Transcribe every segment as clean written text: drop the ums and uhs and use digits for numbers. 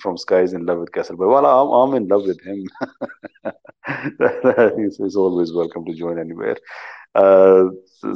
from Sky is in love with Castle Boy. Well, I'm in love with him. He's always welcome to join anywhere.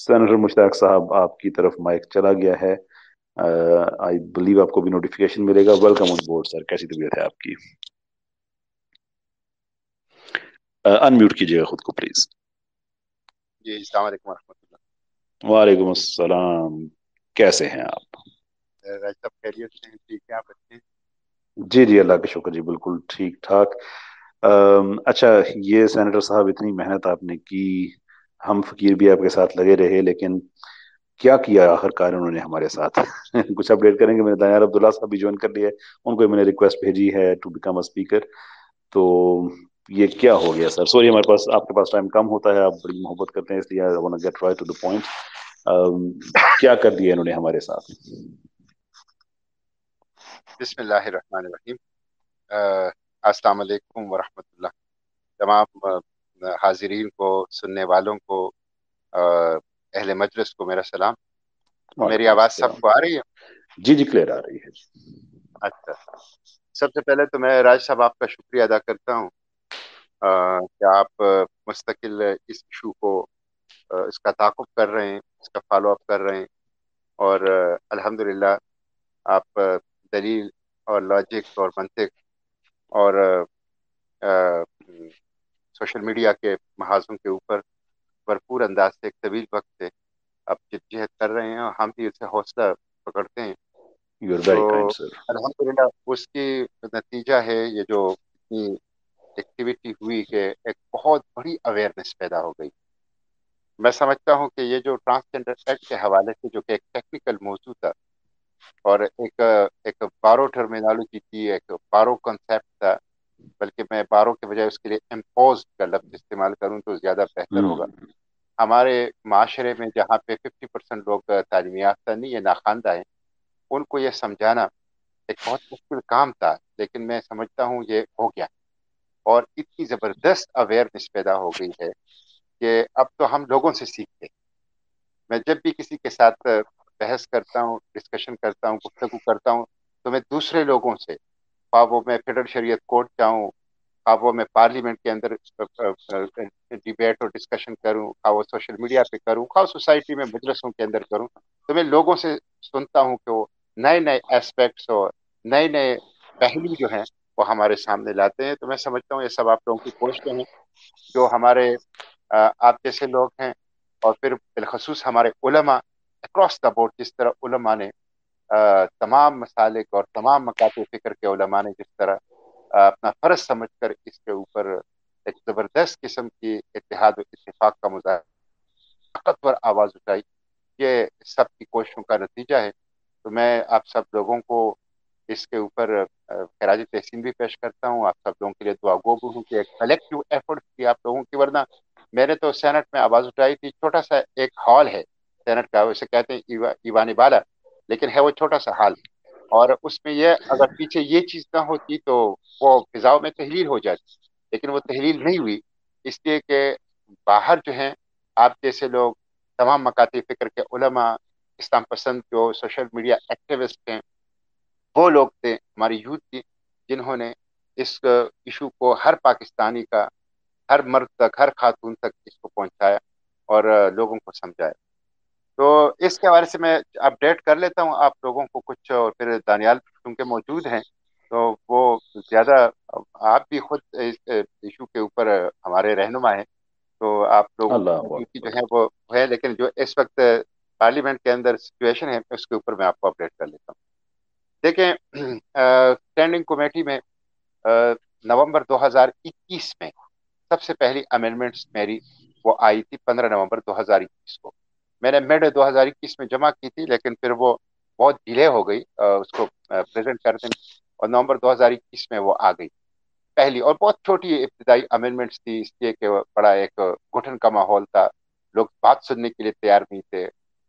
Senator Mushtaq صاحب آپ کی طرف mic چلا گیا ہے. I believe آپ کو بھی نوٹیفیکیشن ملے گا. ویلکم آن بورڈ سر. کیسی طبیعت ہے آپ کی؟ انمیوٹ کیجیے گا خود کو پلیز. جی السلام علیکم ورحمۃ وعلیکم السلام. کیسے ہیں آپ؟ اللہ. راج صاحب خیریت سے ہیں؟ ٹھیک ہے، آپ اچھے ہیں؟ جی جی اللہ کا شکر جی بالکل ٹھیک ٹھاک. اچھا یہ سینیٹر صاحب اتنی محنت آپ نے کی، ہم فقیر بھی آپ کے ساتھ لگے رہے، لیکن کیا کیا آخر کار انہوں نے ہمارے ساتھ؟ کچھ اپڈیٹ کریں گے؟ میں نے دانیال عبداللہ صاحب بھی جوائن کر لیا ہے، ان کو میں نے ریکویسٹ بھیجی ہے ٹو بیکم اے اسپیکر. تو یہ کیا ہو گیا سر؟ سوری ہمارے پاس آپ کے پاس ٹائم کم ہوتا ہے، آپ بڑی محبت کرتے ہیں، اس لیے I wanna get right to the point. کیا کر دیا انہوں نے ہمارے ساتھ؟ بسم اللہ الرحمن الرحیم. السلام علیکم ورحمۃ اللہ. تمام حاضرین کو، سننے والوں کو، اہل مجلس کو میرا سلام. میری وعلیکم آواز سب السلام. کو آ رہی ہے؟ جی جی کلیئر آ رہی ہے. اچھا. سب سے پہلے تو میں راج صاحب آپ کا شکریہ ادا کرتا ہوں کہ آپ مستقل اس ایشو کو اس کا تعاقب کر رہے ہیں، اس کا فالو اپ کر رہے ہیں، اور الحمدللہ آپ دلیل اور لاجک اور منطق اور سوشل میڈیا کے محاذوں کے اوپر بھرپور انداز سے ایک طویل وقت سے آپ جدوجہد کر رہے ہیں، اور ہم بھی اسے حوصلہ پکڑتے ہیں. یو آر تو ویری کائنڈ سر. الحمدللہ اس کی نتیجہ ہے یہ جو اتنی ایکٹیویٹی ہوئی کہ ایک بہت بڑی اویئرنیس پیدا ہو گئی. میں سمجھتا ہوں کہ یہ جو ٹرانسجینڈر ایکٹ کے حوالے سے، جو کہ ایک ٹیکنیکل موضوع تھا اور ایک بارو ٹرمینالوجی تھی، ایک بارو کنسیپٹ تھا، بلکہ میں بارو کے بجائے اس کے لیے امپوز کا لفظ استعمال کروں تو زیادہ بہتر ہوگا. ہمارے معاشرے میں جہاں پہ 50% لوگ تعلیم یافتہ نہیں یا ناخواندہ ہیں، ان کو یہ سمجھانا ایک بہت مشکل کام تھا، لیکن میں سمجھتا ہوں یہ ہو گیا، اور اتنی زبردست اویئرنیس پیدا ہو گئی ہے کہ اب تو ہم لوگوں سے سیکھتے. میں جب بھی کسی کے ساتھ بحث کرتا ہوں، ڈسکشن کرتا ہوں، گفتگو کرتا ہوں، تو میں دوسرے لوگوں سے، خواہ وہ میں فیڈرل شریعت کورٹ جاؤں، خواہ وہ میں پارلیمنٹ کے اندر ڈیبیٹ اور ڈسکشن کروں، خواہ وہ سوشل میڈیا پہ کروں، خواہ سوسائٹی میں مجلسوں کے اندر کروں، تو میں لوگوں سے سنتا ہوں کہ وہ نئے نئے ایسپیکٹس اور نئے نئے پہلو جو ہیں وہ ہمارے سامنے لاتے ہیں. تو میں سمجھتا ہوں یہ سب آپ لوگوں کی کوششیں ہیں، جو ہمارے آپ جیسے لوگ ہیں، اور پھر بالخصوص ہمارے علماء اکراس دا بورڈ، جس طرح علماء نے تمام مسالک اور تمام مکاتب فکر کے علماء نے جس طرح اپنا فرض سمجھ کر اس کے اوپر ایک زبردست قسم کی اتحاد و اتفاق کا مظاہرہ، طاقتور آواز اٹھائی، یہ سب کی کوششوں کا نتیجہ ہے. تو میں آپ سب لوگوں کو اس کے اوپر خراج تحسین بھی پیش کرتا ہوں. آپ سب لوگوں کے لیے دعا گو ہوں کہ ایک کلیکٹیو ایفرٹ کی آپ لوگوں کی، ورنہ میں نے تو سینٹ میں آواز اٹھائی تھی. چھوٹا سا ایک ہال ہے سینٹ کا، اسے کہتے ہیں ایوان بالا، لیکن ہے وہ چھوٹا سا ہال، اور اس میں یہ اگر پیچھے یہ چیز نہ ہوتی تو وہ فضاؤں میں تحلیل ہو جاتی، لیکن وہ تحلیل نہیں ہوئی، اس لیے کہ باہر جو ہیں آپ جیسے لوگ، تمام مکاتب فکر کے علماء، اسلام پسند جو سوشل میڈیا ایکٹیوسٹ ہیں، وہ لوگ تھے، ہماری یوتھ تھی، جنہوں نے اس ایشو کو ہر پاکستانی کا، ہر مرد تک، ہر خاتون تک اس کو پہنچایا اور لوگوں کو سمجھایا. تو اس کے حوالے سے میں اپڈیٹ کر لیتا ہوں آپ لوگوں کو کچھ، اور پھر دانیال چونکہ موجود ہیں تو وہ زیادہ، آپ بھی خود اس ایشو کے اوپر ہمارے رہنما ہیں، تو آپ لوگوں کی اللہ موجودگی جو اکبر. ہے وہ ہے، لیکن جو اس وقت پارلیمنٹ کے اندر سچویشن ہے اس کے اوپر میں آپ کو اپڈیٹ کر لیتا ہوں. دیکھیں، اسٹینڈنگ کمیٹی میں نومبر 2021 میں سب سے پہلی امینڈمنٹس میری وہ آئی تھی 15 نومبر 2021 کو. میں نے مڈ 2021 میں جمع کی تھی، لیکن پھر وہ بہت ڈیلے ہو گئی اس کو پریزنٹ کرنے میں، اور نومبر 2021 میں وہ آ گئی پہلی، اور بہت چھوٹی ابتدائی امینڈمنٹس تھی، اس لیے کہ بڑا ایک گھٹن کا ماحول تھا، لوگ بات سننے کے لیے تیار نہیں تھے،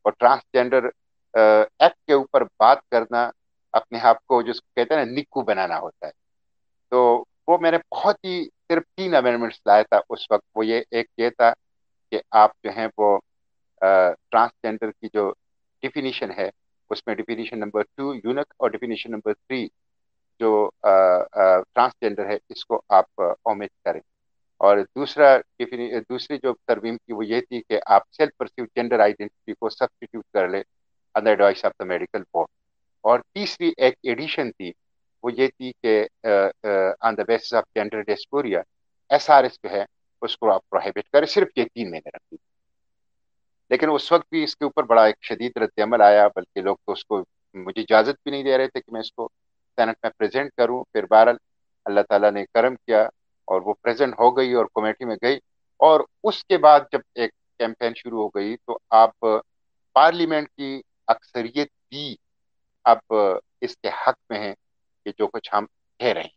اور ٹرانسجینڈر ایکٹ کے اوپر بات کرنا اپنے آپ کو جس کو کہتے ہیں نا نکو بنانا ہوتا ہے. تو وہ میں نے بہت ہی صرف 3 امینڈمنٹس لایا تھا اس وقت. وہ ایک یہ تھا کہ آپ جو ہیں وہ ٹرانسجینڈر کی جو ڈیفینیشن ہے، اس میں ڈیفینیشن نمبر 2 یونک، اور ڈیفینیشن نمبر 3 جو ٹرانسجینڈر ہے، اس کو آپ اومٹ کریں. اور دوسری جو ترمیم کی وہ یہ تھی کہ آپ سیلف پرسیو جینڈر آئیڈینٹی کو سبسٹیٹیوٹ کر لیں under advice of the medical board. اور تیسری ایک ایڈیشن تھی وہ یہ تھی کہ on the basis of gender dysphoria SRS جو ہے اس کو آپ پروہیبٹ کریں. صرف یہ 3 مہینے رکھی. لیکن اس وقت بھی اس کے اوپر بڑا ایک شدید رد عمل آیا، بلکہ لوگ تو اس کو مجھے اجازت بھی نہیں دے رہے تھے کہ میں اس کو سینٹ میں پریزنٹ کروں. پھر بہرحال اللہ تعالیٰ نے کرم کیا اور وہ پریزنٹ ہو گئی اور کمیٹی میں گئی. اور اس کے بعد جب ایک کیمپین شروع ہو گئی تو آپ پارلیمنٹ کی اکثریت بھی اب اس کے حق میں ہے کہ جو کچھ ہم کہہ رہے ہیں.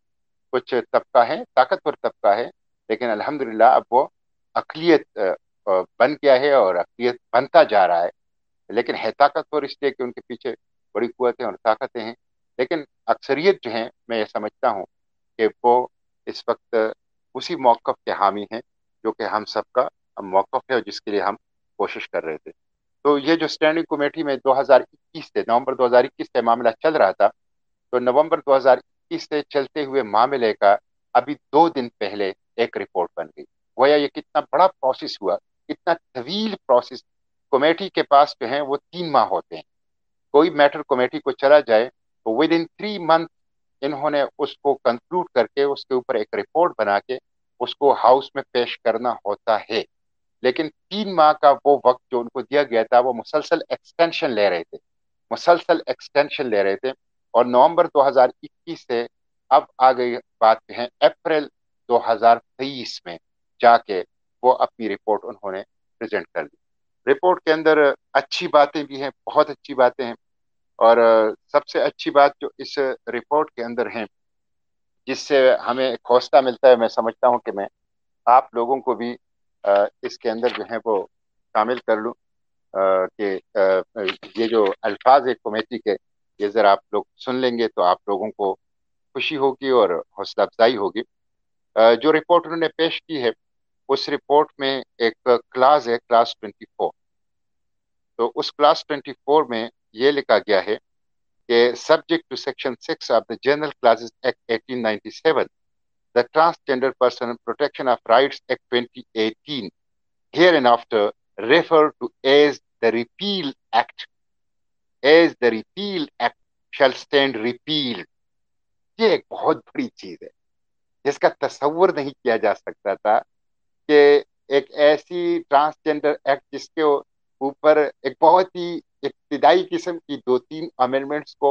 کچھ طبقہ ہے، طاقتور طبقہ ہے، لیکن الحمدللہ اب وہ اقلیت بن گیا ہے اور اقلیت بنتا جا رہا ہے. لیکن ہے طاقتور اس لیے کہ ان کے پیچھے بڑی قوتیں اور طاقتیں ہیں. لیکن اکثریت جو ہیں میں یہ سمجھتا ہوں کہ وہ اس وقت اسی موقف کے حامی ہیں جو کہ ہم سب کا موقف ہے اور جس کے لیے ہم کوشش کر رہے تھے. تو یہ جو اسٹینڈنگ کمیٹی میں 2021 سے نومبر 2021 سے معاملہ چل رہا تھا، تو نومبر 2021 سے چلتے ہوئے معاملے کا ابھی 2 دن پہلے ایک رپورٹ بن گئی. گویا یہ کتنا بڑا پروسیس ہوا، کتنا طویل پروسیس. کمیٹی کے پاس جو ہیں وہ 3 ماہ ہوتے ہیں. کوئی میٹر کمیٹی کو چلا جائے تو ود ان 3 منتھ انہوں نے اس کو کنکلوڈ کر کے اس کے اوپر ایک رپورٹ بنا کے اس کو ہاؤس میں پیش کرنا ہوتا ہے. لیکن 3 ماہ کا وہ وقت جو ان کو دیا گیا تھا وہ مسلسل ایکسٹینشن لے رہے تھے، مسلسل ایکسٹینشن لے رہے تھے. اور نومبر 2021 سے اب آ گئی بات جو ہے اپریل 2023 میں جا کے وہ اپنی رپورٹ انہوں نے پریزنٹ کر دی. رپورٹ کے اندر اچھی باتیں بھی ہیں، بہت اچھی باتیں ہیں. اور سب سے اچھی بات جو اس رپورٹ کے اندر ہیں جس سے ہمیں ایک حوصلہ ملتا ہے، میں سمجھتا ہوں کہ میں آپ لوگوں کو بھی اس کے اندر جو ہے وہ شامل کر لوں کہ یہ جو الفاظ ہے کمیٹی کے، یہ ذرا آپ لوگ سن لیں گے تو آپ لوگوں کو خوشی ہوگی اور حوصلہ افزائی ہوگی. جو رپورٹ انہوں نے پیش کی ہے اس رپورٹ میں ایک کلاس ہے، کلاس 24. تو اس کلاس 24 میں یہ لکھا گیا ہے کہ subject to section 6 of the General Clauses Act 1897 the Transgender Person Protection of Rights Act 2018 hereinafter referred to as the Repeal Act shall stand repealed. یہ ایک بہت بڑی چیز ہے جس کا تصور نہیں کیا جا سکتا تھا کہ ایک ایسی ٹرانسجینڈر ایکٹ جس کے اوپر ایک بہت ہی ابتدائی قسم کی 2-3 امینڈمنٹس کو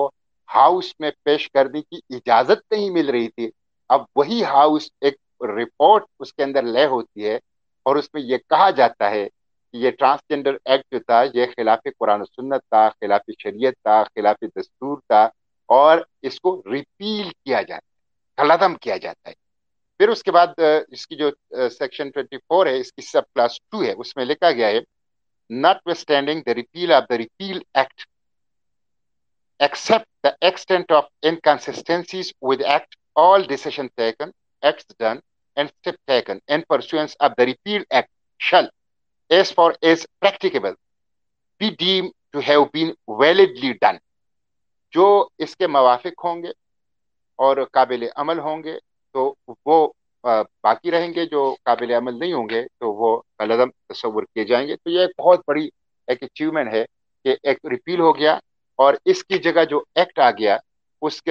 ہاؤس میں پیش کرنے کی اجازت نہیں مل رہی تھی، اب وہی ہاؤس ایک رپورٹ اس کے اندر لے ہوتی ہے اور اس میں یہ کہا جاتا ہے کہ یہ ٹرانسجینڈر ایکٹ جو تھا یہ خلاف قرآن و سنت تھا، خلاف شریعت تھا، خلاف دستور تھا، اور اس کو ریپیل کیا جاتا ہے، کلعدم کیا جاتا ہے. پھر اس کے بعد اس کی جو سیکشن 24 ہے، اس کی سب کلاس 2 ہے، اس میں لکھا گیا ہے notwithstanding the repeal of the Repeal Act except the extent of inconsistencies with act all decision taken, acts done and step taken in pursuance of the Repeal Act shall as far as practicable be deemed to have been validly done. جو اس کے موافق ہوں گے اور قابل عمل ہوں گے تو وہ باقی رہیں گے، جو قابل عمل نہیں ہوں گے تو وہ کالعدم تصور کیے جائیں گے. تو یہ ایک بہت بڑی ایک اچیومنٹ ہے کہ ایک ریپیل ہو گیا اور اس کی جگہ جو ایکٹ آ گیا اس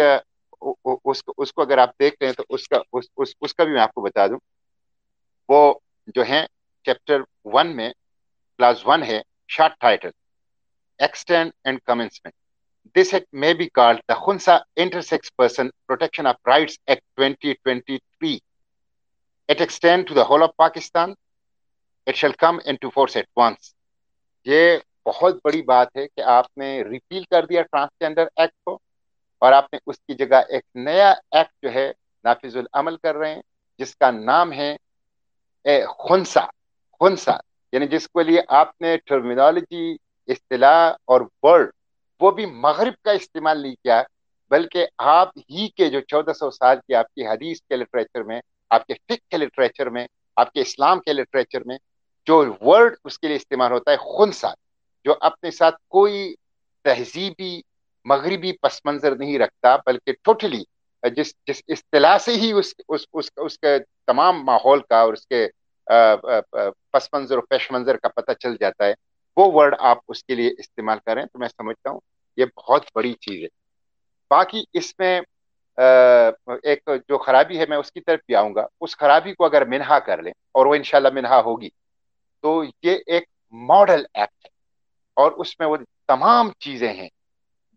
کو اگر آپ دیکھ لیں تو اس کا بھی میں آپ کو بتا دوں. وہ جو ہیں چیپٹر 1 میں کلاس 1 ہے، short title extend and commencement. This act may be called the Khunsa Intersex Person Protection of Rights Act 2023. It extends to the whole of Pakistan. It shall come into force at once. یہ بہت بڑی بات ہے کہ آپ نے repeal کر دیا ٹرانسجینڈر ایکٹ کو اور آپ نے اس کی جگہ ایک نیا ایکٹ جو ہے نافذ العمل کر رہے ہیں جس کا نام ہے خنسا، یعنی جس کے لیے آپ نے ٹرمینالوجی، اصطلاح اور ورڈ وہ بھی مغرب کا استعمال نہیں کیا، بلکہ آپ ہی کے جو 1400 سال کی آپ کی حدیث کے لٹریچر میں، آپ کے فقہ کے لٹریچر میں، آپ کے اسلام کے لٹریچر میں جو ورڈ اس کے لیے استعمال ہوتا ہے خنسا، جو اپنے ساتھ کوئی تہذیبی مغربی پس منظر نہیں رکھتا بلکہ ٹوٹلی جس جس اصطلاح سے ہی اس کے تمام ماحول کا اور اس کے پس منظر اور پیش منظر کا پتہ چل جاتا ہے، وہ ورڈ آپ اس کے لیے استعمال کریں، تو میں سمجھتا ہوں یہ بہت بڑی چیز ہے۔ باقی اس میں ایک جو خرابی ہے، میں اس کی طرف بھی آؤں گا، اس خرابی کو اگر منہا کر لیں، اور وہ انشاءاللہ منہا ہوگی، تو یہ ایک ماڈل ایکٹ ہے، اور اس میں وہ تمام چیزیں ہیں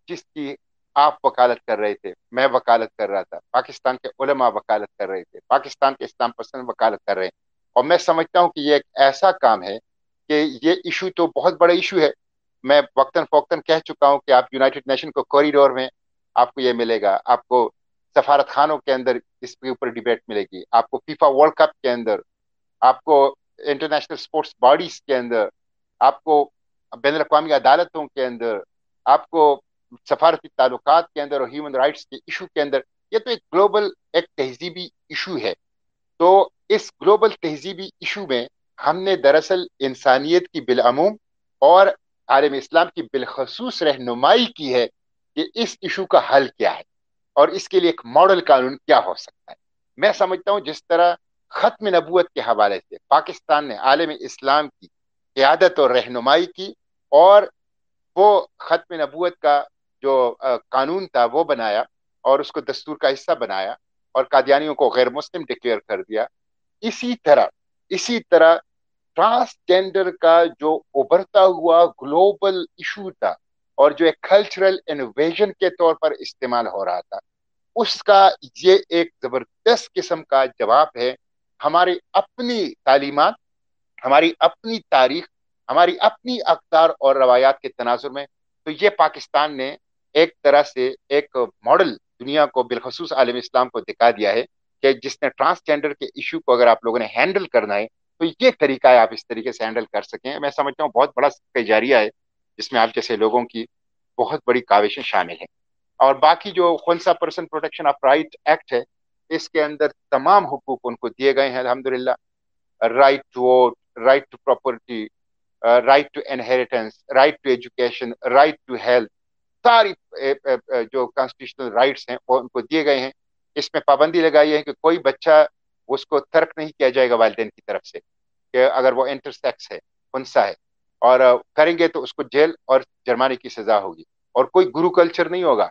جس کی آپ وکالت کر رہے تھے، میں وکالت کر رہا تھا، پاکستان کے علماء وکالت کر رہے تھے، پاکستان کے اسلام پسند وکالت کر رہے ہیں، اور میں سمجھتا ہوں کہ یہ ایک ایسا کام ہے کہ یہ ایشو تو بہت بڑا ایشو ہے۔ میں وقتاً فوقتاً کہہ چکا ہوں کہ آپ یونائٹڈ نیشن کو کوریڈور میں آپ کو یہ ملے گا، آپ کو سفارت خانوں کے اندر اس کے اوپر ڈیبیٹ ملے گی، آپ کو فیفا ورلڈ کپ کے اندر، آپ کو انٹرنیشنل سپورٹس باڈیز کے اندر، آپ کو بین الاقوامی عدالتوں کے اندر، آپ کو سفارتی تعلقات کے اندر اور ہیومن رائٹس کے ایشو کے اندر۔ یہ تو ایک گلوبل ایک تہذیبی ایشو ہے۔ تو اس گلوبل تہذیبی ایشو میں ہم نے دراصل انسانیت کی بالعموم اور عالم اسلام کی بالخصوص رہنمائی کی ہے کہ اس ایشو کا حل کیا ہے اور اس کے لیے ایک ماڈل قانون کیا ہو سکتا ہے۔ میں سمجھتا ہوں جس طرح ختم نبوت کے حوالے سے پاکستان نے عالم اسلام کی قیادت اور رہنمائی کی، اور وہ ختم نبوت کا جو قانون تھا وہ بنایا اور اس کو دستور کا حصہ بنایا اور قادیانیوں کو غیر مسلم ڈکلیئر کر دیا، اسی طرح ٹرانسجینڈر کا جو ابھرتا ہوا گلوبل ایشو تھا اور جو ایک کلچرل انویژن کے طور پر استعمال ہو رہا تھا، اس کا یہ ایک زبردست قسم کا جواب ہے۔ ہماری اپنی تعلیمات، ہماری اپنی تاریخ، ہماری اپنی اقدار اور روایات کے تناظر میں، تو یہ پاکستان نے ایک طرح سے ایک ماڈل دنیا کو بالخصوص عالم اسلام کو دکھا دیا ہے کہ جس نے ٹرانسجینڈر کے ایشو کو اگر آپ لوگوں نے ہینڈل کرنا ہے تو یہ طریقہ ہے، آپ اس طریقے سے ہینڈل کر سکیں۔ میں سمجھتا ہوں بہت بڑا صدقہ جاریہ ہے جس میں آپ جیسے لوگوں کی بہت بڑی کاوشیں شامل ہیں۔ اور باقی جو خنسا person protection of right act ہے، اس کے اندر تمام حقوق ان کو دیے گئے ہیں الحمدللہ، right to vote, right to property, right to inheritance, right to education, right to health, ساری جو کانسٹیٹیوشنل رائٹس ہیں وہ ان کو دیے گئے ہیں۔ اس میں پابندی لگائی ہے کہ کوئی بچہ اس کو ترک نہیں کیا جائے گا والدین کی طرف سے کہ اگر وہ انٹرسیکس ہے، خنسا ہے، اور کریں گے تو اس کو جیل اور جرمانے کی سزا ہوگی، اور کوئی گرو کلچر نہیں ہوگا،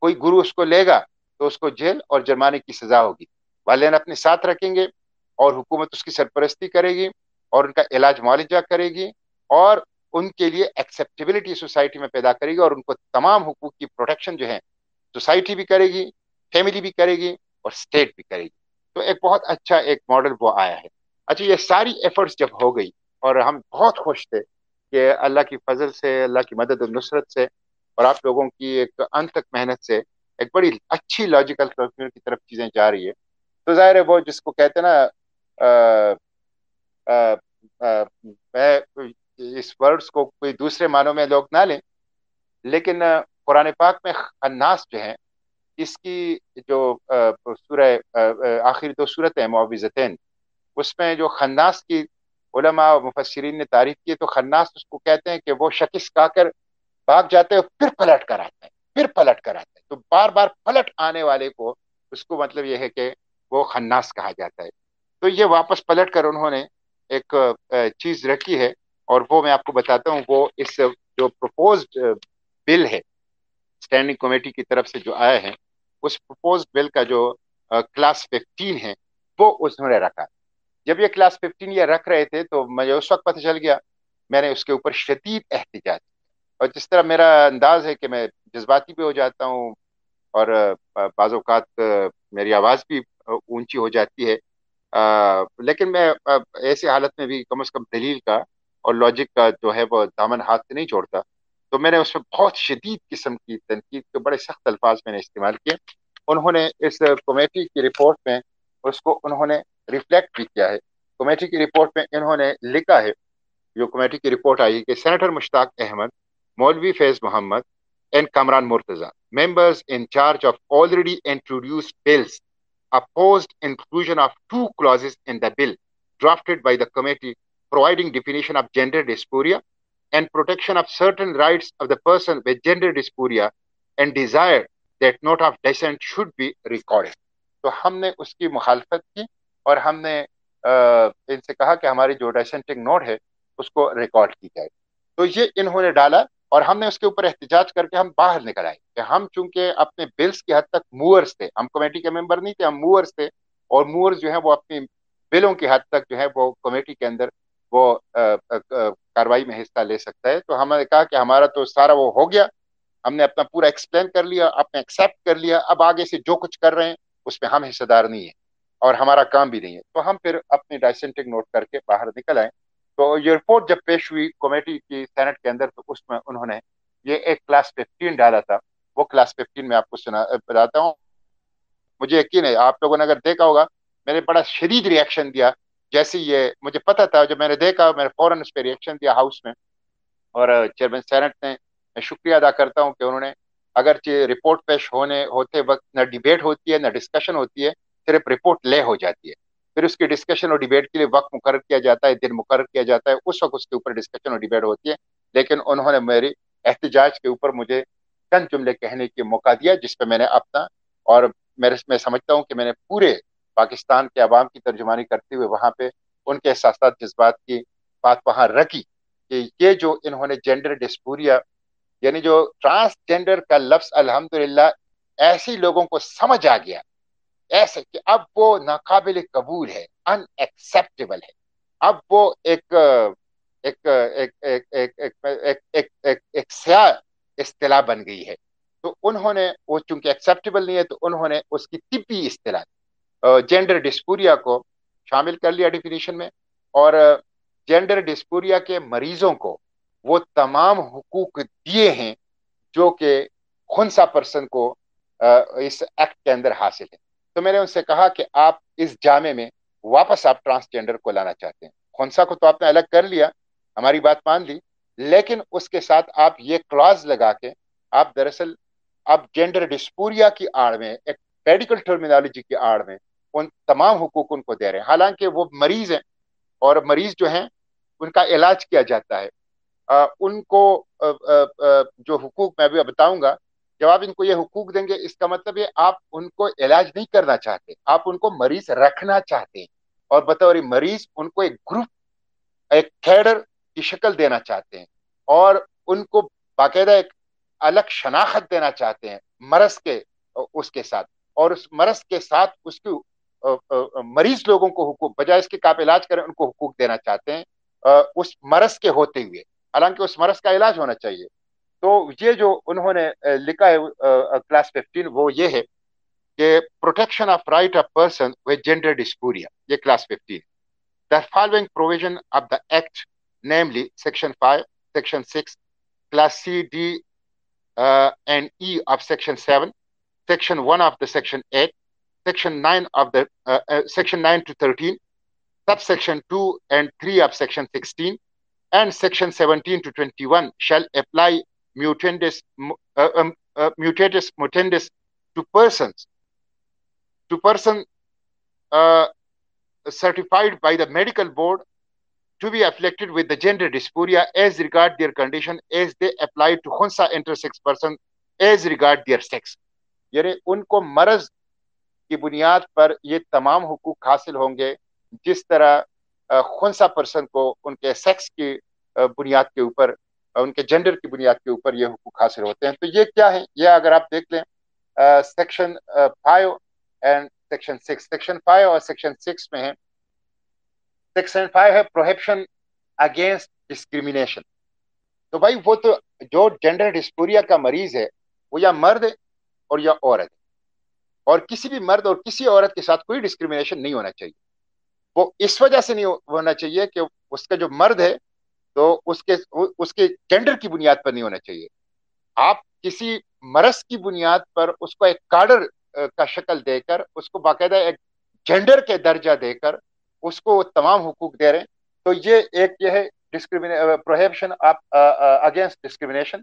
کوئی گرو اس کو لے گا تو اس کو جیل اور جرمانے کی سزا ہوگی۔ والدین اپنے ساتھ رکھیں گے اور حکومت اس کی سرپرستی کرے گی اور ان کا علاج معالجہ کرے گی اور ان کے لیے ایکسیپٹیبلٹی سوسائٹی میں پیدا کرے گی، اور ان کو تمام حقوق کی پروٹیکشن جو ہے سوسائٹی بھی کرے گی، فیملی بھی کرے گی اور اسٹیٹ بھی کرے گی۔ تو ایک بہت اچھا ایک ماڈل وہ آیا ہے۔ اچھا، یہ ساری ایفرٹس جب ہو گئی اور ہم بہت خوش تھے کہ اللہ کی فضل سے، اللہ کی مدد اور نصرت سے اور آپ لوگوں کی ایک انتھک محنت سے ایک بڑی اچھی لاجیکل کنکلوژن کی طرف چیزیں جا رہی ہے، تو ظاہر ہے وہ جس کو کہتے ہیں نا، میں اس ورڈز کو کوئی دوسرے معنوں میں لوگ نہ لیں، لیکن قرآن پاک میں خناس جو ہیں، اس کی جو سورہ آخری دو صورت ہیں معوذتین، اس میں جو خناس کی علماء و مفسرین نے تعریف کی، تو خناس اس کو کہتے ہیں کہ وہ شخص کا کر بھاگ جاتے ہیں پھر پلٹ کر آتا ہے، پھر پلٹ کر آتا ہے، تو بار بار پلٹ آنے والے کو اس کو مطلب یہ ہے کہ وہ خناس کہا جاتا ہے۔ تو یہ واپس پلٹ کر انہوں نے ایک چیز رکھی ہے، اور وہ میں آپ کو بتاتا ہوں۔ وہ اس جو پروپوزڈ بل ہے اسٹینڈنگ کمیٹی کی طرف سے جو آیا ہے، اس پروپوزڈ بل کا جو کلاس 15 ہے وہ انہوں نے رکھا۔ جب یہ کلاس 15 یہ رکھ رہے تھے تو مجھے اس وقت پتہ چل گیا، میں نے اس کے اوپر شدید احتجاج، اور جس طرح میرا انداز ہے کہ میں جذباتی بھی ہو جاتا ہوں اور بعض اوقات میری آواز بھی اونچی ہو جاتی ہے، لیکن میں ایسی حالت میں بھی کم از کم دلیل کا اور لاجک کا جو ہے وہ دامن ہاتھ سے نہیں چھوڑتا۔ تو میں نے اس میں بہت شدید قسم کی تنقید کے بڑے سخت الفاظ میں نے استعمال کیے۔ انہوں نے اس کمیٹی کی رپورٹ میں اس کو انہوں نے ریفلیکٹ بھی کیا ہے۔ کمیٹی کی رپورٹ میں انہوں نے لکھا ہے، جو کمیٹی کی رپورٹ آئی کہ سینیٹر مشتاق احمد، مولوی Faiz Muhammad and Kamran Murtaza members in charge of already introduced bills opposed inclusion of two clauses in the bill drafted by the committee providing definition of gender dysphoria and protection of certain rights of the person with gender dysphoria and desired that note of dissent should be recorded. تو ہم نے اس کی مخالفت کی اور ہم نے ان سے کہا کہ ہماری جو ڈسینٹنگ نوٹ ہے اس کو ریکارڈ کی جائے. تو یہ انہوں نے ڈالا اور ہم نے اس کے اوپر احتجاج کر کے ہم باہر نکل آئے کہ ہم چونکہ اپنے بلز کی حد تک موورز تھے, ہم کمیٹی کے ممبر نہیں تھے, ہم موورز تھے, اور موورز جو ہیں وہ اپنی بلوں کی حد تک جو ہے وہ کمیٹی کے اندر وہ کاروائی میں حصہ لے سکتا ہے. تو ہم نے کہا کہ ہمارا تو سارا وہ ہو گیا, ہم نے اپنا پورا ایکسپلین کر لیا, اپنے ایکسیپٹ کر لیا, اب آگے سے جو کچھ کر رہے ہیں اس میں ہم حصہ دار نہیں ہیں اور ہمارا کام بھی نہیں ہے. تو ہم پھر اپنی ڈائسینٹنگ نوٹ کر کے باہر نکل آئے. تو یہ رپورٹ جب پیش ہوئی کمیٹی کی سینٹ کے اندر, تو اس میں انہوں نے یہ ایک کلاس 15 ڈالا تھا. وہ کلاس 15 میں آپ کو بتاتا ہوں. مجھے یقین ہے آپ لوگوں نے اگر دیکھا ہوگا, میں نے بڑا شدید ریئیکشن دیا. جیسے یہ مجھے پتا تھا, جب میں نے دیکھا میں نے فوراً اس پہ ریئیکشن دیا ہاؤس میں. اور چیئرمین سینٹ نے, میں شکریہ ادا کرتا ہوں کہ انہوں نے, اگرچہ رپورٹ پیش ہوتے وقت نہ ڈیبیٹ ہوتی ہے نہ ڈسکشن ہوتی ہے, صرف رپورٹ لے ہو جاتی ہے, پھر اس کی ڈسکشن اور ڈیبیٹ کے لیے وقت مقرر کیا جاتا ہے, دن مقرر کیا جاتا ہے, اس وقت اس کے اوپر ڈسکشن اور ڈیبیٹ ہوتی ہے. لیکن انہوں نے میری احتجاج کے اوپر مجھے چند جملے کہنے کے موقع دیا, جس پہ میں نے اپنا, اور میں سمجھتا ہوں کہ میں نے پورے پاکستان کے عوام کی ترجمانی کرتے ہوئے وہاں پہ ان کے احساسات جذبات کی بات وہاں رکھی کہ یہ جو انہوں نے جینڈر ڈسپوریا, یعنی جو ٹرانسجینڈر کا لفظ الحمدللہ ایسی لوگوں کو سمجھ آ گیا ایسے کہ اب وہ ناقابل قبول ہے, ان ایکسیپٹیبل ہے. اب وہ ایک ایک ایک ایک ایک ایک ایک ایک ایک سیاہ اصطلاح بن گئی ہے. تو انہوں نے وہ چونکہ ایکسیپٹیبل نہیں ہے, تو انہوں نے اس کی طبی اصطلاح جینڈر ڈسپوریا کو شامل کر لیا ڈیفینیشن میں. اور جینڈر ڈسپوریا کے مریضوں کو وہ تمام حقوق دیے ہیں جو کہ خنثی پرسن کو اس ایکٹ کے اندر حاصل ہے. تو میں نے ان سے کہا کہ آپ اس جامع میں واپس آپ ٹرانسجینڈر کو لانا چاہتے ہیں. خنثی کو تو آپ نے الگ کر لیا, ہماری بات مان لی, لیکن اس کے ساتھ آپ یہ کلاز لگا کے آپ دراصل اب جینڈر ڈسپوریا کی آڑ میں, ایک میڈیکل ٹرمینالوجی کی آڑ میں ان تمام حقوق ان کو دے رہے ہیں, حالانکہ وہ مریض ہیں اور مریض جو ہیں ان کا علاج کیا جاتا ہے. ان کو جو حقوق میں ابھی بتاؤں گا, جب آپ ان کو یہ حقوق دیں گے, اس کا مطلب یہ آپ ان کو علاج نہیں کرنا چاہتے, آپ ان کو مریض رکھنا چاہتے ہیں, اور بطور مریض ان کو ایک گروپ, ایک کیڈر کی شکل دینا چاہتے ہیں, اور ان کو باقاعدہ ایک الگ شناخت دینا چاہتے ہیں مرض کے اس کے ساتھ, اور اس مرض کے ساتھ اس کی مریض لوگوں کو حقوق, بجائے اس کے آپ علاج کریں ان کو حقوق دینا چاہتے ہیں اس مرض کے ہوتے ہوئے, حالانکہ اس مرض کا علاج ہونا چاہیے. تو یہ جو انہوں نے لکھا ہے کلاس 15, وہ یہ ہے کہ protection of right of person with gender dysphoria, یہ clause 15. The following provision of the Act, namely Section 5, Section 6, Class C, D, and E of Section 7, Section 1 of the Section 8, Section 9 of the Section 9 to 13, Subsection 2 and 3 of Section 16, and Section 17 to 21 shall apply mutatis mutandis to persons certified by the medical board to be afflicted with the gender dysphoria as regard their condition as they apply to khunsa intersex person as regard their sex. یعنی ان کو مرض کی بنیاد پر یہ تمام حقوق حاصل ہوں گے جس طرح خنثی پرسن کو ان کے سیکس کی بنیاد کے اوپر, ان کے جینڈر کی بنیاد کے اوپر یہ حقوق حاصل ہوتے ہیں. تو یہ کیا ہے, یہ اگر آپ دیکھ لیں سیکشن 5 اینڈ سیکشن 6, سیکشن 5 اور سیکشن 6 میں ہے. سیکشن 5 ہے پروہیبشن اگینسٹ ڈسکریمنیشن. تو بھائی وہ تو جو جینڈر ڈسپوریا کا مریض ہے وہ یا مرد ہے اور یا عورت ہے, اور کسی بھی مرد اور کسی عورت کے ساتھ کوئی ڈسکریمنیشن نہیں ہونا چاہیے. وہ اس وجہ سے نہیں ہونا چاہیے کہ اس کا جو مرد ہے تو اس کے جینڈر کی بنیاد پر نہیں ہونا چاہیے. آپ کسی مرض کی بنیاد پر اس کو ایک کارڈر کا شکل دے کر, اس کو باقاعدہ ایک جینڈر کے درجہ دے کر اس کو تمام حقوق دے رہے ہیں. تو یہ ایک یہ ہے پروہیبشن اگینسٹ ڈسکریمنیشن.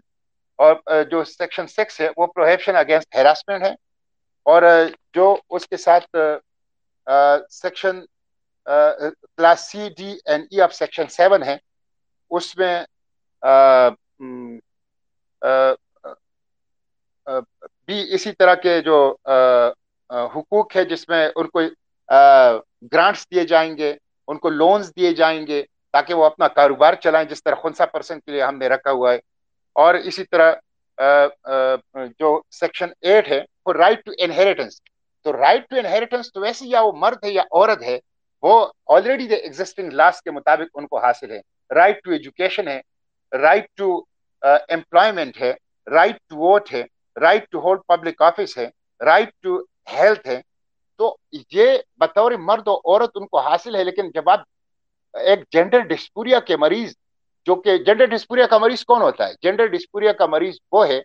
اور جو سیکشن 6 ہے وہ پروہیبشن اگینسٹ ہیراسمنٹ ہے. اور جو اس کے ساتھ section clause C, D and E of section 7 ہے, اس میں بھی اسی طرح کے جو حقوق ہے جس میں ان کو گرانٹس دیے جائیں گے، ان کو لونز دیے جائیں گے تاکہ وہ اپنا کاروبار چلائیں، جس طرح خنسا پرسن کے لیے ہم نے رکھا ہوا ہے. اور اسی طرح جو سیکشن 8 ہے وہ رائٹ ٹو انہیریٹنس. تو رائٹ ٹو انہیریٹنس تو ویسے یا وہ مرد ہے یا عورت ہے، وہ آلریڈی ایگزسٹنگ لاس کے مطابق ان کو حاصل ہے. رائٹ ٹو ایجوکیشن ہے، رائٹ ٹو امپلائمنٹ ہے، رائٹ ٹو ووٹ ہے، right to hold public office ہے، رائٹ ٹو ہیلتھ ہے. تو یہ بطور مرد و عورت ان کو حاصل ہے. لیکن جب آپ ایک جینڈر ڈسپوریا کے مریض، جو کہ جینڈر ڈسپوریا کا مریض کون ہوتا ہے؟ جینڈر ڈسپوریا کا مریض وہ ہے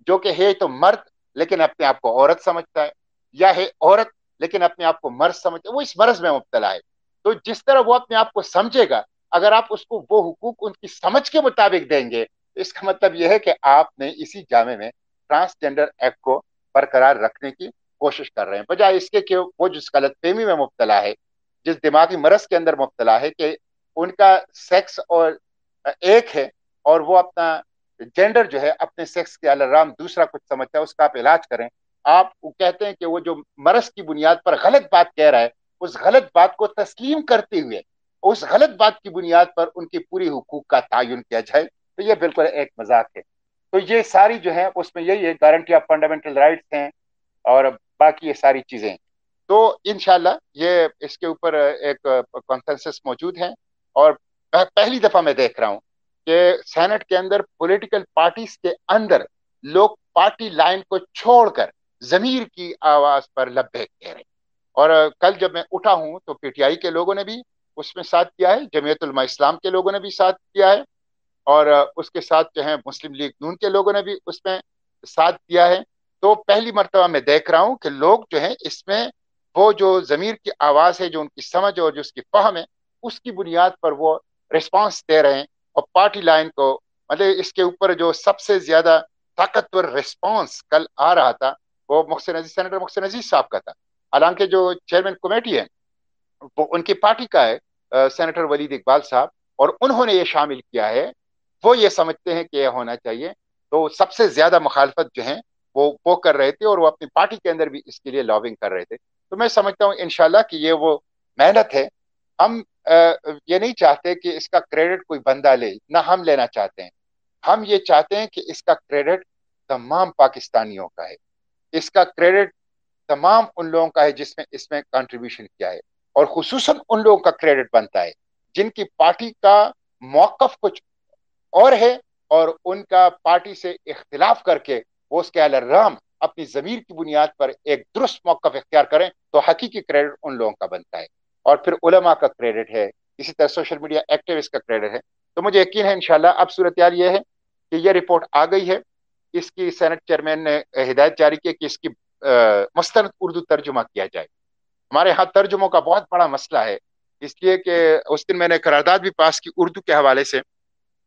جو کہ ہے تو مرد لیکن اپنے آپ کو عورت سمجھتا ہے، یا ہے عورت لیکن اپنے آپ کو مرد سمجھتا ہے، وہ اس مرض میں مبتلا ہے. تو جس طرح وہ اپنے آپ کو سمجھے گا، اگر آپ اس کو وہ حقوق ان کی سمجھ کے مطابق دیں گے، اس کا مطلب یہ ہے کہ آپ نے اسی جامع میں ٹرانسجینڈر ایکٹ کو برقرار رکھنے کی کوشش کر رہے ہیں، بجائے اس کے کہ وہ جس غلط فہمی میں مبتلا ہے، جس دماغی مرض کے اندر مبتلا ہے کہ ان کا سیکس اور ایک ہے اور وہ اپنا جینڈر جو ہے اپنے سیکس کے الرام دوسرا کچھ سمجھتا ہے، اس کا آپ علاج کریں. آپ کہتے ہیں کہ وہ جو مرض کی بنیاد پر غلط بات کہہ رہا ہے، اس غلط بات کو تسلیم کرتے ہوئے اس غلط بات کی بنیاد پر ان کی پوری حقوق کا تعین کیا جائے، تو یہ بالکل ایک مذاق ہے. تو یہ ساری جو ہے اس میں یہی ہے، گارنٹی آف فنڈامنٹل رائٹس ہیں اور باقی یہ ساری چیزیں. تو انشاءاللہ یہ اس کے اوپر ایک کنسنسس موجود ہے. اور پہلی دفعہ میں دیکھ رہا ہوں کہ سینٹ کے اندر پولیٹیکل پارٹیز کے اندر لوگ پارٹی لائن کو چھوڑ کر ضمیر کی آواز پر لبیک کہہ رہے ہیں. اور کل جب میں اٹھا ہوں تو پی ٹی آئی کے لوگوں نے بھی اس میں ساتھ دیا ہے، جمعیت علماء اسلام کے لوگوں نے بھی ساتھ دیا ہے، اور اس کے ساتھ جو ہے مسلم لیگ نون کے لوگوں نے بھی اس میں ساتھ دیا ہے. تو پہلی مرتبہ میں دیکھ رہا ہوں کہ لوگ جو ہیں اس میں وہ جو ضمیر کی آواز ہے، جو ان کی سمجھ اور جو اس کی فہم ہے، اس کی بنیاد پر وہ ریسپانس دے رہے ہیں. اور پارٹی لائن کو مطلب اس کے اوپر جو سب سے زیادہ طاقتور ریسپانس کل آ رہا تھا وہ محسن عزیز، سینیٹر محسن عزیز صاحب کا تھا. حالانکہ جو چیئرمین کمیٹی ہے وہ ان کی پارٹی کا ہے، سینیٹر ولید اقبال صاحب، اور انہوں نے یہ شامل کیا ہے. وہ یہ سمجھتے ہیں کہ یہ ہونا چاہیے. تو سب سے زیادہ مخالفت جو ہے وہ کر رہے تھے، اور وہ اپنی پارٹی کے اندر بھی اس کے لیے لابنگ کر رہے تھے. تو میں سمجھتا ہوں انشاءاللہ کہ یہ وہ محنت ہے. ہم یہ نہیں چاہتے کہ اس کا کریڈٹ کوئی بندہ لے، نہ ہم لینا چاہتے ہیں. ہم یہ چاہتے ہیں کہ اس کا کریڈٹ تمام پاکستانیوں کا ہے، اس کا کریڈٹ تمام ان لوگوں کا ہے جس میں اس میں کنٹریبیوشن کیا ہے. اور خصوصاً ان لوگوں کا کریڈٹ بنتا ہے جن کی پارٹی کا موقف کچھ اور ہے، اور ان کا پارٹی سے اختلاف کر کے وہ اس کے الرام اپنی ضمیر کی بنیاد پر ایک درست موقف اختیار کریں، تو حقیقی کریڈٹ ان لوگوں کا بنتا ہے. اور پھر علماء کا کریڈٹ ہے، اسی طرح سوشل میڈیا ایکٹیوسٹ کا کریڈٹ ہے. تو مجھے یقین ہے انشاءاللہ اب صورتحال یہ ہے کہ یہ رپورٹ آ گئی ہے، اس کی سینٹ چیئرمین نے ہدایت جاری کی کہ اس کی مستند اردو ترجمہ کیا جائے. ہمارے ہاں ترجموں کا بہت بڑا مسئلہ ہے، اس لیے کہ اس دن میں نے قرارداد بھی پاس کی اردو کے حوالے سے.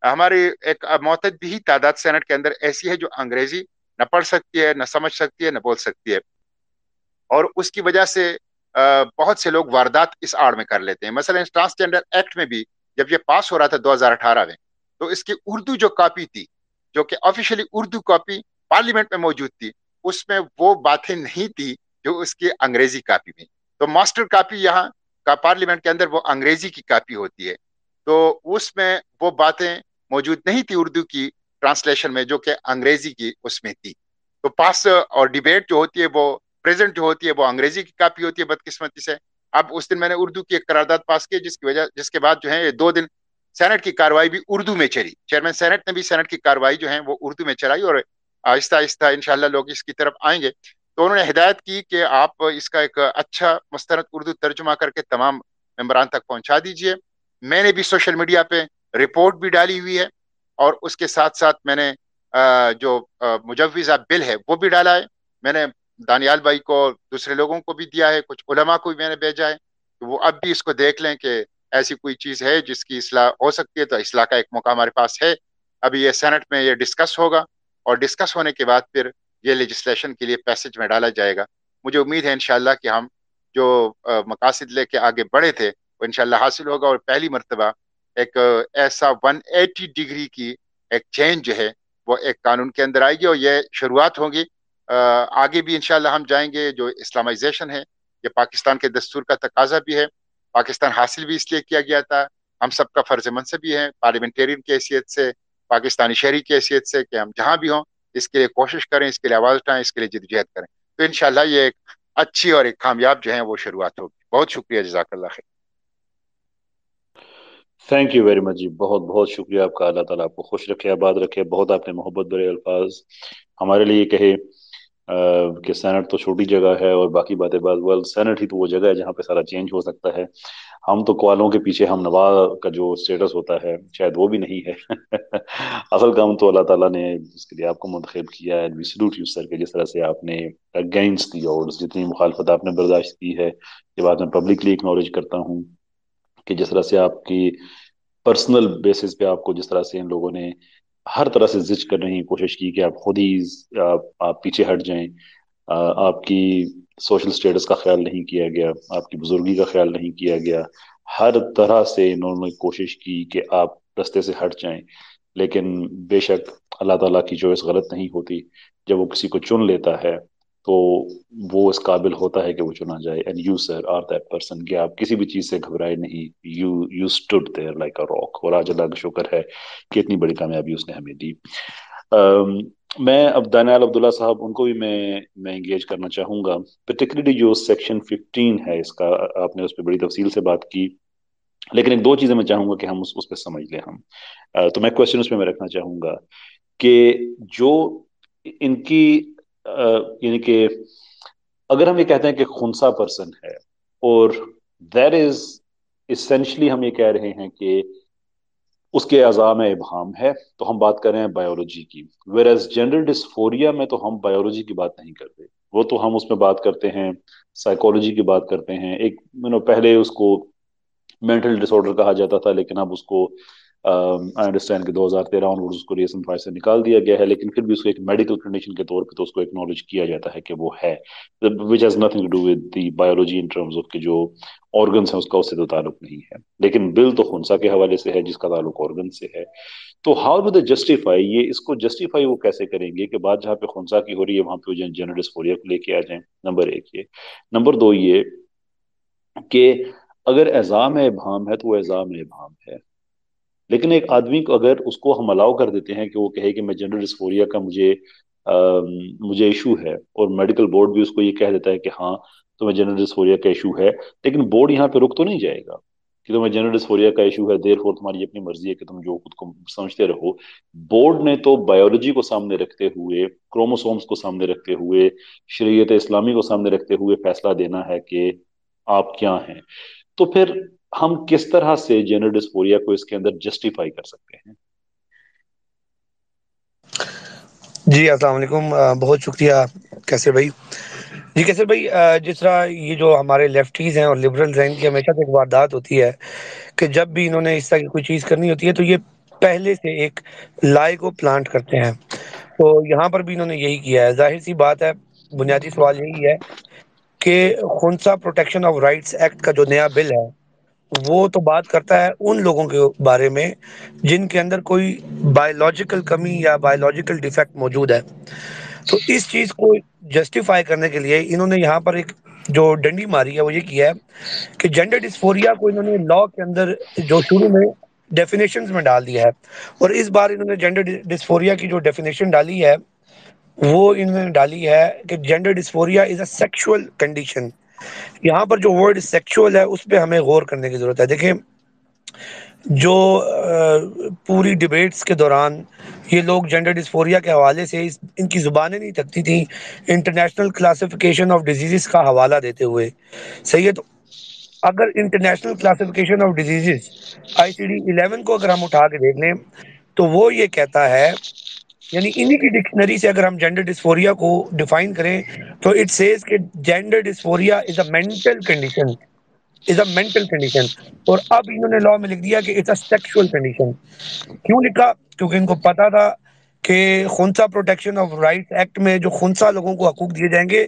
ہماری ایک معتدی ہی تعداد سینٹ کے اندر ایسی ہے جو انگریزی نہ پڑھ سکتی ہے، نہ سمجھ سکتی ہے، نہ بول سکتی ہے. اور اس کی وجہ سے بہت سے لوگ واردات اس آڑ میں کر لیتے ہیں. مثلا ٹرانسجینڈر ایکٹ میں بھی جب یہ پاس ہو رہا تھا 2018 میں، تو اس کی اردو جو کاپی تھی، جو کہ آفیشلی اردو کاپی پارلیمنٹ میں موجود تھی، اس میں وہ باتیں نہیں تھی جو اس کی انگریزی کاپی میں. تو ماسٹر کاپی یہاں کا پارلیمنٹ کے اندر وہ انگریزی کی کاپی ہوتی ہے، تو اس میں وہ باتیں موجود نہیں تھی اردو کی ٹرانسلیشن میں جو کہ انگریزی کی اس میں تھی. تو پاس اور ڈیبیٹ جو ہوتی ہے وہ پریزنٹ جو ہوتی ہے وہ انگریزی کی کاپی ہوتی ہے بدقسمتی سے. اب اس دن میں نے اردو کی ایک قرارداد پاس کی جس کے بعد جو ہے یہ 2 دن سینٹ کی کاروائی بھی اردو میں چلی. چیئرمین سینٹ نے بھی سینٹ کی کاروائی جو ہے وہ اردو میں چلائی، اور آہستہ آہستہ انشاءاللہ لوگ اس کی طرف آئیں گے. تو انہوں نے ہدایت کی کہ آپ اس کا ایک اچھا مستند اردو ترجمہ کر کے تمام ممبران تک پہنچا دیجئے. میں نے بھی سوشل میڈیا پہ رپورٹ بھی ڈالی ہوئی ہے، اور اس کے ساتھ ساتھ میں نے جو مجوزہ بل ہے وہ بھی ڈالا ہے. میں نے دانیال بھائی کو، دوسرے لوگوں کو بھی دیا ہے، کچھ علماء کو بھی میں نے بھیجا ہے. تو وہ اب بھی اس کو دیکھ لیں کہ ایسی کوئی چیز ہے جس کی اصلاح ہو سکتی ہے. تو اصلاح کا ایک موقع ہمارے پاس ہے. ابھی یہ سینٹ میں یہ ڈسکس ہوگا، اور ڈسکس ہونے کے بعد پھر یہ لیجسلیشن کے لیے پیسج میں ڈالا جائے گا. مجھے امید ہے انشاءاللہ کہ ہم جو مقاصد لے کے آگے بڑھے تھے وہ انشاءاللہ حاصل ہوگا، اور پہلی مرتبہ ایک ایسا 180 ڈگری کی ایک چینج جو ہے وہ ایک قانون کے اندر آئے گی. اور یہ شروعات ہوگی آگے بھی انشاءاللہ ہم جائیں گے. جو اسلامائزیشن ہے یہ پاکستان کے دستور کا تقاضا بھی ہے. پاکستان حاصل بھی اس لیے کیا گیا تھا. ہم سب کا فرض منصب بھی ہے پارلیمنٹرین کی حیثیت سے, پاکستانی شہری کی حیثیت سے, کہ ہم جہاں بھی ہوں اس کے لیے کوشش کریں, اس کے لیے آواز اٹھائیں, اس کے لیے جدوجہد کریں. تو انشاءاللہ یہ ایک اچھی اور ایک کامیاب جو ہے وہ شروعات ہوگی. بہت شکریہ, جزاک اللہ خیر. تھینک یو ویری مچ جی, بہت بہت شکریہ آپ کا. اللہ تعالیٰ آپ کو خوش رکھے, آباد رکھے. بہت آپ نے محبت بھرے الفاظ ہمارے لیے کہے کہ سینٹ تو چھوٹی جگہ ہے اور باقی باتیں بعد سینٹ ہی تو وہ جگہ ہے جہاں پہ سارا چینج ہو سکتا ہے. ہم تو کوالوں کے پیچھے ہم نوا کا جو سٹیٹس ہوتا ہے شاید وہ بھی نہیں ہے. اصل کام تو اللہ تعالیٰ نے اس کے لیے آپ کو منتخب کیا ہے. وی سلوٹ یو سر, کہ جس طرح سے آپ نے اگینسٹ دی آڈز جتنی مخالفت آپ نے برداشت کی ہے, یہ بات میں پبلکلی اکنالج کرتا ہوں. کہ جس طرح سے آپ کی پرسنل بیسس پہ آپ کو جس طرح سے ان لوگوں نے ہر طرح سے زج کرنے کی کوشش کی کہ آپ خود ہی آپ پیچھے ہٹ جائیں, آپ کی سوشل سٹیٹس کا خیال نہیں کیا گیا, آپ کی بزرگی کا خیال نہیں کیا گیا. ہر طرح سے انہوں نے کوشش کی کہ آپ رستے سے ہٹ جائیں. لیکن بے شک اللہ تعالیٰ کی چوائس غلط نہیں ہوتی. جب وہ کسی کو چن لیتا ہے تو وہ اس قابل ہوتا ہے کہ وہ چنا جائے. And you sir are that person, کہ آپ کسی بھی چیز سے گھبرائے نہیں. You stood there like a rock. اور آج اللہ کا شکر ہے کہ اتنی بڑی کامیابی اس نے ہمیں دی. میں اب دانیال عبداللہ صاحب ان کو بھی میں انگیج کرنا چاہوں گا. پرٹیکولرلی جو سیکشن 15 ہے اس کا, آپ نے اس پہ بڑی تفصیل سے بات کی, لیکن ایک دو چیزیں میں چاہوں گا کہ ہم اس پہ سمجھ لیں ہم. تو میں کوشچن اس میں رکھنا چاہوں گا کہ جو ان کی یعنی کہ اگر ہم یہ کہتے ہیں کہ خنثی پرسن ہے, اور دیٹ از اسینشلی ہم یہ کہہ رہے ہیں کہ اس کے اعضاء میں ابہام ہے, تو ہم بات کر رہے ہیں بایولوجی کی. ویئر ایز جینڈر ڈسفوریا میں تو ہم بایولوجی کی بات نہیں کرتے, وہ تو ہم اس میں بات کرتے ہیں سائیکولوجی کی بات کرتے ہیں. ایک پہلے اس کو مینٹل ڈس آرڈر کہا جاتا تھا, لیکن اب اس کو آئی انڈرسٹینڈ کہ 2013 آنورڈ اس کو ریسن فائر سے نکال دیا گیا ہے, لیکن پھر بھی اس کو ایک میڈیکل کنڈیشن کے طور پہ تو اس کو ایکنالج کیا جاتا ہے کہ وہ ہے, which has nothing to do with the biology in terms of کہ جو آرگنس ہیں اس کا اس سے تو تعلق نہیں ہے. لیکن بل تو خنسا کے حوالے سے ہے جس کا تعلق آرگن سے ہے. تو ہاؤ ڈو دے جسٹیفائی, یہ اس کو جسٹیفائی وہ کیسے کریں گے کہ بات جہاں پہ خنسا کی ہو رہی ہے وہاں پہ جینڈر ڈسفوریا کو لے کے آ جائیں. نمبر ایک یہ. نمبر دو یہ کہ اگر اعضاء میں ابہام ہے تو وہ اعضاء میں ابہام ہے, لیکن ایک آدمی کو اگر اس کو ہم الاؤ کر دیتے ہیں کہ وہ کہے کہ میں جینڈر ڈسفوریا کا مجھے ایشو ہے, اور میڈیکل بورڈ بھی اس کو یہ کہہ دیتا ہے کہ ہاں تمہیں جینڈر ڈسفوریا کا ایشو ہے, لیکن بورڈ یہاں پہ رک تو نہیں جائے گا کہ تمہیں جینڈر ڈسفوریا کا ایشو ہے دیر فور تمہاری اپنی مرضی ہے کہ تم جو خود کو سمجھتے رہو. بورڈ نے تو بایولوجی کو سامنے رکھتے ہوئے, کروموسومز کو سامنے رکھتے ہوئے, شریعت اسلامی کو سامنے رکھتے ہوئے فیصلہ دینا ہے کہ آپ کیا ہیں. تو پھر ہم کس طرح سے جینڈر ڈسفوریا کو اس کے اندر جسٹیفائی کر سکتے ہیں؟ جی السلام علیکم. بہت شکریہ کیسر بھائی. جی کیسر بھائی, جس طرح یہ جو ہمارے لیفٹیز ہیں اور لبرلز ہیں, ان کی ہمیشہ سے ایک واردات ہوتی ہے کہ جب بھی انہوں نے اس طرح کی کوئی چیز کرنی ہوتی ہے تو یہ پہلے سے ایک لائے کو پلانٹ کرتے ہیں. تو یہاں پر بھی انہوں نے یہی کیا ہے. ظاہر سی بات ہے, بنیادی سوال یہی ہے کہ خنسا پروٹیکشن آف رائٹس ایکٹ کا جو نیا بل ہے وہ تو بات کرتا ہے ان لوگوں کے بارے میں جن کے اندر کوئی بایولوجیکل کمی یا بایولوجیکل ڈیفیکٹ موجود ہے. تو اس چیز کو جسٹیفائی کرنے کے لیے انہوں نے یہاں پر ایک جو ڈنڈی ماری ہے وہ یہ کیا ہے کہ جینڈر ڈسفوریا کو انہوں نے لا کے اندر جو شروع میں ڈیفینیشنز میں ڈال دیا ہے, اور اس بار انہوں نے جینڈر ڈسفوریا کی جو ڈیفینیشن ڈالی ہے وہ انہوں نے ڈالی ہے کہ جینڈر ڈسفوریا از اے سیکشول کنڈیشن. یہاں پر جو ورڈ سیکشول ہے اس پہ ہمیں غور کرنے کی ضرورت ہے. دیکھیں, جو پوری ڈیبیٹس کے دوران یہ لوگ جینڈر ڈسفوریا کے حوالے سے ان کی زبانیں نہیں تھکتی تھیں انٹرنیشنل کلاسیفیکیشن آف ڈیزیزز کا حوالہ دیتے ہوئے. صحیح ہے, تو اگر international classification of diseases ICD-11 کو اگر ہم اٹھا کے دیکھ لیں تو وہ یہ کہتا ہے, یعنی انہی کی ڈکشنری سے اگر ہم جینڈر ڈسفوریا کو ڈیفائن کریں تو اٹ سیز کہ gender ڈسفوریا is a mental condition, is a mental condition. اور اب انہوں نے لا میں لکھ دیا کہ اٹس اے سیکشول کنڈیشن. کیوں لکھا؟ کیونکہ ان کو پتا تھا کہ خنسا پروٹیکشن آف رائٹ ایکٹ میں جو خنسا لوگوں کو حقوق دیے جائیں گے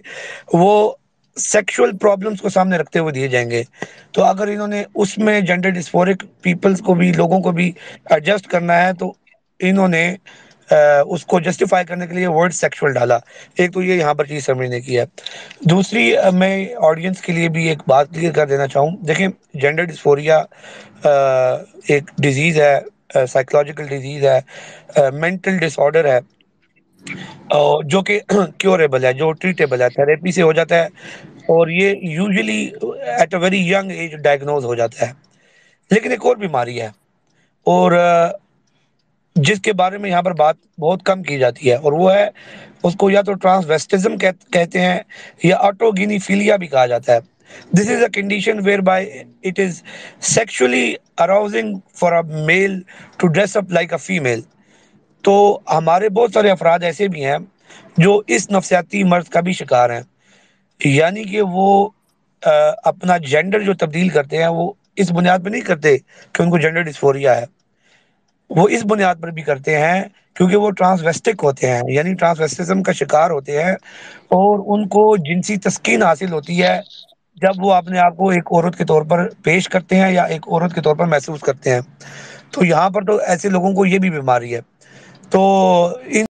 وہ سیکشول پرابلمس کو سامنے رکھتے ہوئے دیے جائیں گے. تو اگر انہوں نے اس میں جینڈر ڈسفورک پیپلز کو بھی, لوگوں کو بھی ایڈجسٹ کرنا ہے تو انہوں نے اس کو جسٹیفائی کرنے کے لیے ورڈ سیکشول ڈالا. ایک تو یہ یہاں پر چیز سمجھنے کی ہے. دوسری میں آڈینس کے لیے بھی ایک بات کلیئر کر دینا چاہوں. دیکھیں جینڈر ڈسفوریا ایک ڈیزیز ہے، سائیکولوجیکل ڈیزیز ہے، مینٹل ڈس آرڈر ہے، جو کہ کیوریبل ہے، جو ٹریٹیبل ہے، تھراپی سے ہو جاتا ہے، اور یہ usually at a very young age diagnose ہو جاتا ہے. لیکن ایک اور بیماری ہے، اور جس کے بارے میں یہاں پر بات بہت کم کی جاتی ہے، اور وہ ہے اس کو یا تو ٹرانسویسٹزم کہتے ہیں یا آٹوگینیفیلیا بھی کہا جاتا ہے. This is a condition where by it is sexually arousing for a male to dress up like a female. تو ہمارے بہت سارے افراد ایسے بھی ہیں جو اس نفسیاتی مرض کا بھی شکار ہیں، یعنی کہ وہ اپنا جینڈر جو تبدیل کرتے ہیں وہ اس بنیاد پہ نہیں کرتے کہ ان کو جینڈر ڈسفوریا ہے، وہ اس بنیاد پر بھی کرتے ہیں کیونکہ وہ ٹرانسویسٹک ہوتے ہیں، یعنی ٹرانسویسٹزم کا شکار ہوتے ہیں، اور ان کو جنسی تسکین حاصل ہوتی ہے جب وہ اپنے آپ کو ایک عورت کے طور پر پیش کرتے ہیں یا ایک عورت کے طور پر محسوس کرتے ہیں. تو یہاں پر تو ایسے لوگوں کو یہ بھی بیماری ہے. تو ان